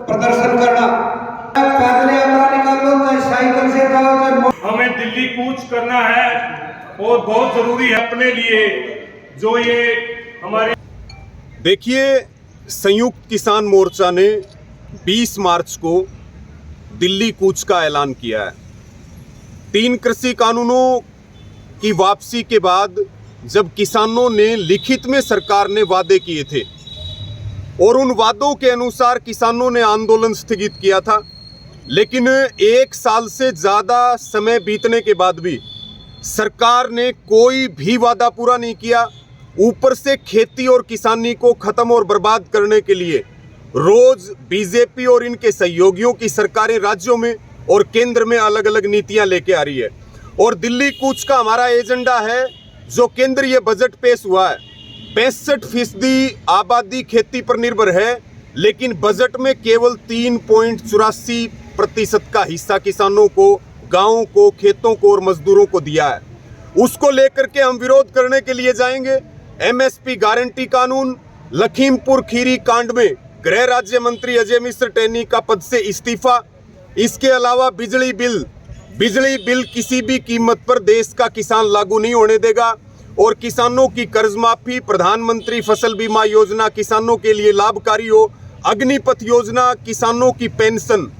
प्रदर्शन करना, पैदल यात्रा निकाल लो, चाहे साइकिल से जाओ, चाहे हमें दिल्ली कूच करना है और बहुत जरूरी है अपने लिए जो ये हमारे। देखिए, संयुक्त किसान मोर्चा ने 20 मार्च को दिल्ली कूच का ऐलान किया है। 3 कृषि कानूनों की वापसी के बाद जब किसानों ने लिखित में सरकार ने वादे किए थे और उन वादों के अनुसार किसानों ने आंदोलन स्थगित किया था, लेकिन 1 साल से ज़्यादा समय बीतने के बाद भी सरकार ने कोई भी वादा पूरा नहीं किया। ऊपर से खेती और किसानी को ख़त्म और बर्बाद करने के लिए रोज़ बीजेपी और इनके सहयोगियों की सरकारें राज्यों में और केंद्र में अलग अलग नीतियां लेके आ रही है। और दिल्ली कूच का हमारा एजेंडा है, जो केंद्रीय बजट पेश हुआ है, 65% आबादी खेती पर निर्भर है, लेकिन बजट में केवल 3.84% का हिस्सा किसानों को, गांवों को, खेतों को और मजदूरों को दिया है। उसको लेकर के हम विरोध करने के लिए जाएंगे। एमएसपी गारंटी कानून, लखीमपुर खीरी कांड में गृह राज्य मंत्री अजय मिश्र टेनी का पद से इस्तीफा, इसके अलावा बिजली बिल किसी भी कीमत पर देश का किसान लागू नहीं होने देगा और किसानों की कर्ज माफी, प्रधानमंत्री फसल बीमा योजना किसानों के लिए लाभकारी हो, अग्निपथ योजना, किसानों की पेंशन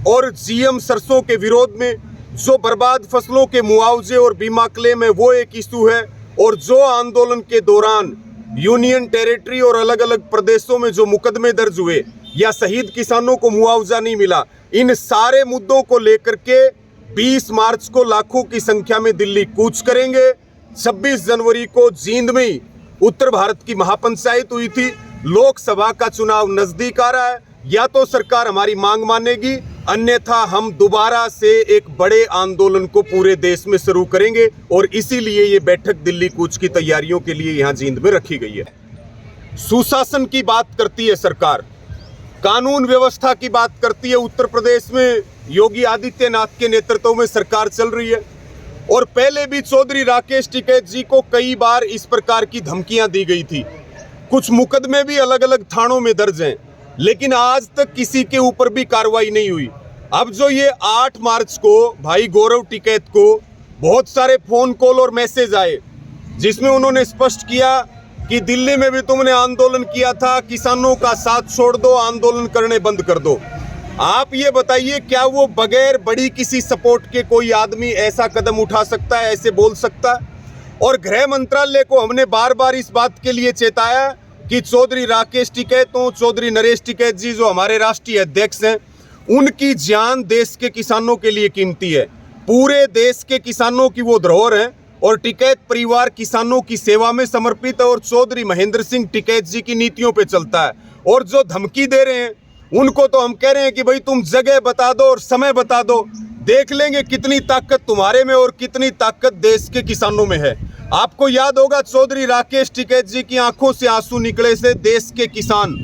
और जीएम सरसों के विरोध में जो बर्बाद फसलों के मुआवजे और बीमा क्लेम है वो एक इशू है। और जो आंदोलन के दौरान यूनियन टेरिटरी और अलग अलग प्रदेशों में जो मुकदमे दर्ज हुए या शहीद किसानों को मुआवजा नहीं मिला, इन सारे मुद्दों को लेकर के 20 मार्च को लाखों की संख्या में दिल्ली कूच करेंगे। 26 जनवरी को जींद में उत्तर भारत की महापंचायत हुई थी, लोकसभा का चुनाव नजदीक आ रहा है। या तो सरकार हमारी मांग मानेगी, अन्यथा हम दोबारा से एक बड़े आंदोलन को पूरे देश में शुरू करेंगे और इसीलिए ये बैठक दिल्ली कूच की तैयारियों के लिए यहाँ जींद में रखी गई है। सुशासन की बात करती है सरकार, कानून व्यवस्था की बात करती है। उत्तर प्रदेश में योगी आदित्यनाथ के नेतृत्व में सरकार चल रही है और पहले भी चौधरी राकेश टिकैत जी को कई बार इस प्रकार की धमकियां दी गई थी। कुछ मुकदमे भी अलग अलग थानों में दर्ज हैं, लेकिन आज तक किसी के ऊपर भी कार्रवाई नहीं हुई। अब जो ये 8 मार्च को भाई गौरव टिकैत को बहुत सारे फोन कॉल और मैसेज आए, जिसमें उन्होंने स्पष्ट किया कि दिल्ली में भी तुमने आंदोलन किया था, किसानों का साथ छोड़ दो, आंदोलन करने बंद कर दो। आप ये बताइए, क्या वो बगैर बड़ी किसी सपोर्ट के कोई आदमी ऐसा कदम उठा सकता है, ऐसे बोल सकता है? और गृह मंत्रालय को हमने बार बार इस बात के लिए चेताया कि चौधरी राकेश टिकैत हो, चौधरी नरेश टिकैत जी जो हमारे राष्ट्रीय अध्यक्ष हैं, उनकी जान देश के किसानों के लिए कीमती है। पूरे देश के किसानों की वो धरोहर है और टिकैत परिवार किसानों की सेवा में समर्पित है और चौधरी महेंद्र सिंह टिकैत जी की नीतियों पे चलता है। और जो धमकी दे रहे हैं उनको तो हम कह रहे हैं कि भाई तुम जगह बता दो और समय बता दो, देख लेंगे कितनी ताकत तुम्हारे में और कितनी ताकत देश के किसानों में है। आपको याद होगा, चौधरी राकेश टिकैत जी की आंखों से आंसू निकले से देश के किसान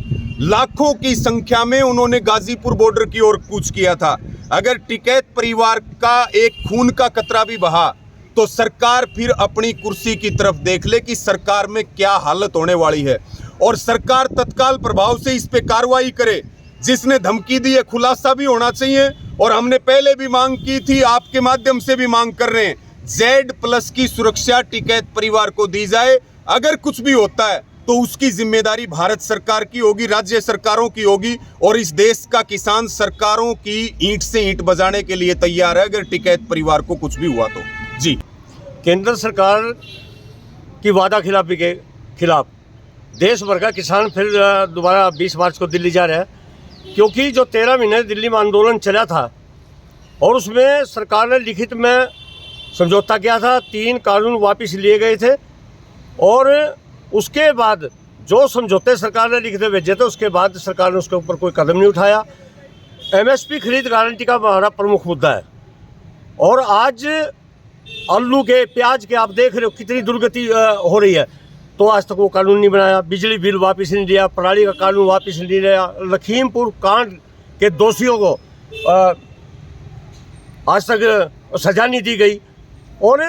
लाखों की संख्या में उन्होंने गाजीपुर बॉर्डर की ओर कूच किया था। अगर टिकैत परिवार का एक खून का कतरा भी बहा तो सरकार फिर अपनी कुर्सी की तरफ देख ले कि सरकार में क्या हालत होने वाली है और सरकार तत्काल प्रभाव से इस पे कार्रवाई करे। जिसने धमकी दी है खुलासा भी होना चाहिए और हमने पहले भी मांग की थी, आपके माध्यम से भी मांग कर रहे हैं, Z+ की सुरक्षा टिकैत परिवार को दी जाए। अगर कुछ भी होता है तो उसकी जिम्मेदारी भारत सरकार की होगी, राज्य सरकारों की होगी और इस देश का किसान सरकारों की ईंट से ईंट बजाने के लिए तैयार है अगर टिकैत परिवार को कुछ भी हुआ तो। जी, केंद्र सरकार की वादा खिलाफी के खिलाफ देश भर का किसान फिर दोबारा 20 मार्च को दिल्ली जा रहा है, क्योंकि जो 13 महीने दिल्ली में आंदोलन चला था और उसमें सरकार ने लिखित में समझौता किया था, 3 कानून वापस लिए गए थे और उसके बाद जो समझौते सरकार ने लिखित भेजे थे उसके बाद सरकार ने उसके ऊपर कोई कदम नहीं उठाया। एमएसपी खरीद गारंटी का हमारा प्रमुख मुद्दा है और आज आलू के, प्याज के आप देख रहे हो कितनी दुर्गति हो रही है, तो आज तक वो कानून नहीं बनाया। बिजली बिल वापस नहीं लिया, पराली का कानून वापस नहीं लिया, लखीमपुर कांड के दोषियों को आज तक सजा नहीं दी गई और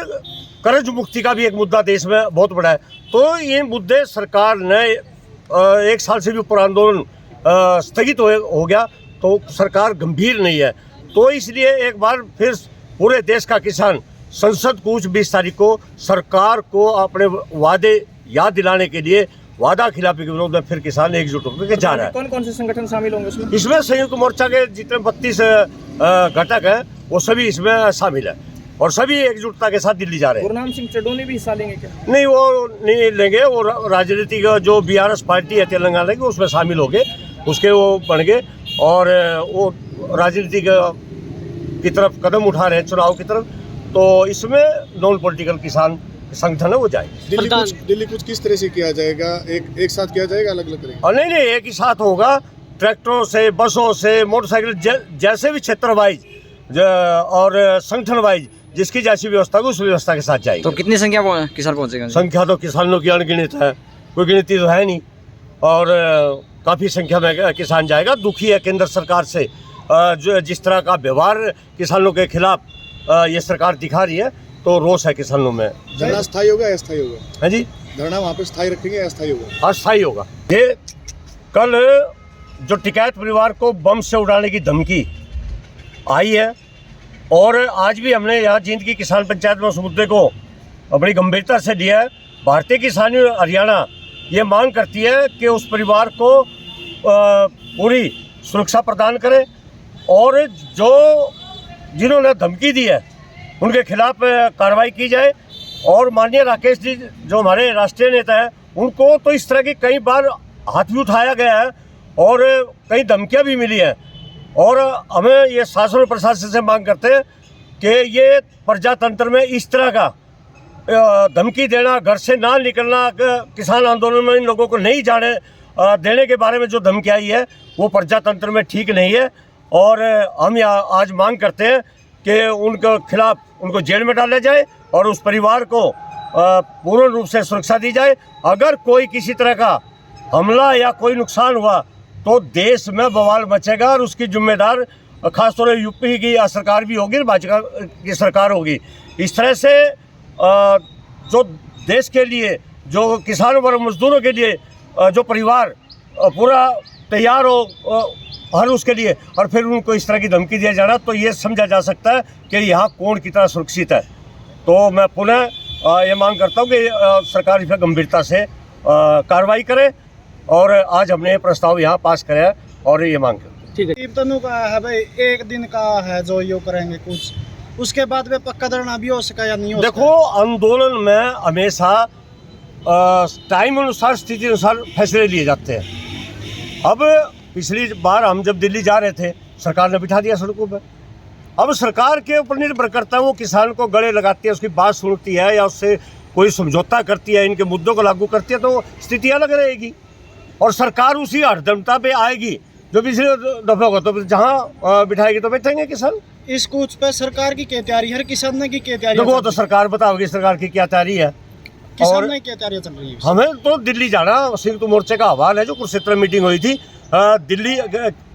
कर्ज मुक्ति का भी एक मुद्दा देश में बहुत बड़ा है। तो ये मुद्दे सरकार ने 1 साल से भी ऊपर आंदोलन स्थगित हो गया तो सरकार गंभीर नहीं है। तो इसलिए एक बार फिर पूरे देश का किसान संसद कूच 20 तारीख को सरकार को अपने वादे याद दिलाने के लिए वादा खिलाफी के विरोध में फिर किसान एकजुट होकर जा रहा है। कौन कौन से संगठन शामिल होंगे इसमें? इसमें संयुक्त मोर्चा के जितने 32 घटक हैं वो सभी इसमें शामिल है और सभी एकजुटता के साथ दिल्ली जा रहे हैं। गुरनाम सिंह चड्ढोने भी हिस्सा लेंगे क्या? नहीं, वो नहीं लेंगे। वो राजनीतिक जो BRS पार्टी है तेलंगाना की उसमें शामिल हो गए, उसके वो बन गए और वो राजनीतिक की तरफ कदम उठा रहे हैं चुनाव की तरफ। तो इसमें नॉन पॉलिटिकल किसान संगठन है वो जाएंगे। दिल्ली कुछ किस तरह से किया जाएगा? एक साथ किया जाएगा, अलग अलग करेंगे? और नहीं, एक ही साथ होगा। ट्रैक्टरों से, बसों से, मोटरसाइकिल जैसे भी क्षेत्र वाइज और संगठन वाइज जिसकी जैसी व्यवस्था हो उस व्यवस्था के साथ जाएगी। तो कितनी संख्या किसान पहुंचेगा? संख्या तो किसानों की अनगिनत है, कोई गिनती तो है नहीं और काफ़ी संख्या में किसान जाएगा। दुखी है केंद्र सरकार से जो जिस तरह का व्यवहार किसानों के खिलाफ ये सरकार दिखा रही है, तो रोष है किसानों में। धरना स्थायी होगा या अस्थायी होगा? है जी, धरना वहाँ पे स्थायी रखेंगे या अस्थायी होगा? अस्थायी होगा। ये कल जो टिकैत परिवार को बम से उड़ाने की धमकी आई है और आज भी हमने यहाँ जींद की किसान पंचायत में उस मुद्दे को बड़ी गंभीरता से लिया है। भारतीय किसान यूनियन हरियाणा ये मांग करती है कि उस परिवार को पूरी सुरक्षा प्रदान करें और जो जिन्होंने धमकी दी है उनके खिलाफ कार्रवाई की जाए। और माननीय राकेश जी जो हमारे राष्ट्रीय नेता हैं, उनको तो इस तरह की कई बार हाथ भी उठाया गया है और कई धमकियां भी मिली हैं और हमें ये शासन और प्रशासन से मांग करते हैं कि ये प्रजातंत्र में इस तरह का धमकी देना, घर से ना निकलना, किसान आंदोलन में इन लोगों को नहीं जाने देने के बारे में जो धमकी आई है वो प्रजातंत्र में ठीक नहीं है। और हम आज मांग करते हैं कि उनके खिलाफ उनको जेल में डाला जाए और उस परिवार को पूर्ण रूप से सुरक्षा दी जाए। अगर कोई किसी तरह का हमला या कोई नुकसान हुआ तो देश में बवाल मचेगा और उसकी जिम्मेदार खासतौर पर यूपी की सरकार भी होगी, भाजपा की सरकार होगी। इस तरह से जो देश के लिए, जो किसानों और मजदूरों के लिए जो परिवार पूरा तैयार हो हर उसके लिए और फिर उनको इस तरह की धमकी दिया जाना, तो ये समझा जा सकता है कि यहाँ कौन कितना सुरक्षित है। तो मैं पुनः ये मांग करता हूँ कि सरकार इस पर गंभीरता से कार्रवाई करे और आज हमने ये प्रस्ताव यहाँ पास कराया और ये मांग करते हैं। ठीक है। कीर्तनों का है भाई, एक दिन का है जो यो करेंगे कुछ, उसके बाद में पक्का धरना भी हो सका या नहीं हो सका? देखो, आंदोलन में हमेशा टाइम अनुसार, स्थिति अनुसार फैसले लिए जाते हैं। अब पिछली बार हम जब दिल्ली जा रहे थे, सरकार ने बिठा दिया सड़कों पर। अब सरकार के ऊपर निर्भर करता है, वो किसान को गले लगाती है, उसकी बात सुनती है या उससे कोई समझौता करती है, इनके मुद्दों को लागू करती है, तो स्थिति अलग रहेगी और सरकार उसी हरदमता पे आएगी जो पिछले दफा होगा। तो जहाँ बिठाएगी तो बैठेंगे किसान। इस कूच पे सरकार की क्या तैयारी है, किसान की क्या तैयारी? देखो, तो सरकार बताओगी सरकार की क्या तैयारी है। किसान की क्या तैयारी चल रही है? हमें तो दिल्ली जाना, संयुक्त मोर्चे का आह्वान है, जो कुरुक्षेत्र में मीटिंग हुई थी, दिल्ली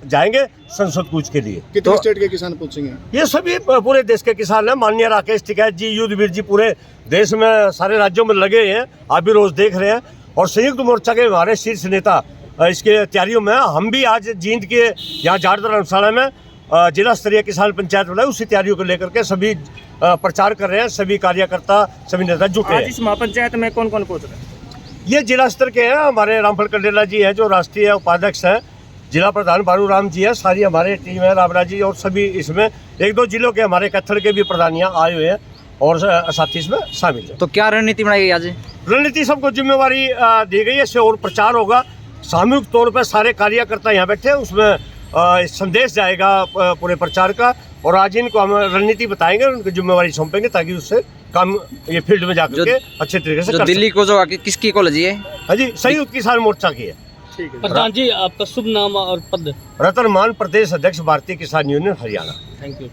जाएंगे संसद कूच के लिए। कितने स्टेट के किसान पहुंचेंगे? ये सभी पूरे देश के किसान हैं। माननीय राकेश टिकैत जी, युद्धवीर जी पूरे देश में सारे राज्यों में लगे हैं, आप भी रोज देख रहे हैं। और संयुक्त मोर्चा के हमारे शीर्ष नेता इसके तैयारियों में, हम भी आज जींद के यहाँ जाट धर्मशाला में जिला स्तरीय किसान पंचायत बनाई, उसी तैयारियों को लेकर के सभी प्रचार कर रहे हैं। सभी कार्यकर्ता, सभी नेता जुटे हैं। इस महापंचायत में कौन कौन पहुंच रहे हैं? ये जिला स्तर के हैं। हमारे रामफल कंडेला जी हैं जो राष्ट्रीय उपाध्यक्ष हैं, जिला प्रधान बारू राम जी है, सारी हमारी टीम है, रामराज जी, और सभी इसमें 1-2 जिलों के हमारे कैथल के भी प्रधानियाँ आए हुए हैं और साथी इसमें शामिल है। तो क्या रणनीति बनाई गई आज? रणनीति सबको जिम्मेवारी दी गई है, इससे और प्रचार होगा। सामूहिक तौर पर सारे कार्यकर्ता यहाँ बैठे हैं, उसमें संदेश जाएगा पूरे प्रचार का और आज इनको हम रणनीति बताएंगे, उनको जिम्मेवारी सौंपेंगे ताकि उससे काम ये फील्ड में जाकर के अच्छे तरीके से जो दिल्ली को जो किसकी कॉलेज है? हाँ जी, संयुक्त किसान मोर्चा की है। ठीक है। प्रधान जी, आपका शुभ नाम और पद? रतन मान, प्रदेश अध्यक्ष, भारतीय किसान यूनियन हरियाणा। Thank you.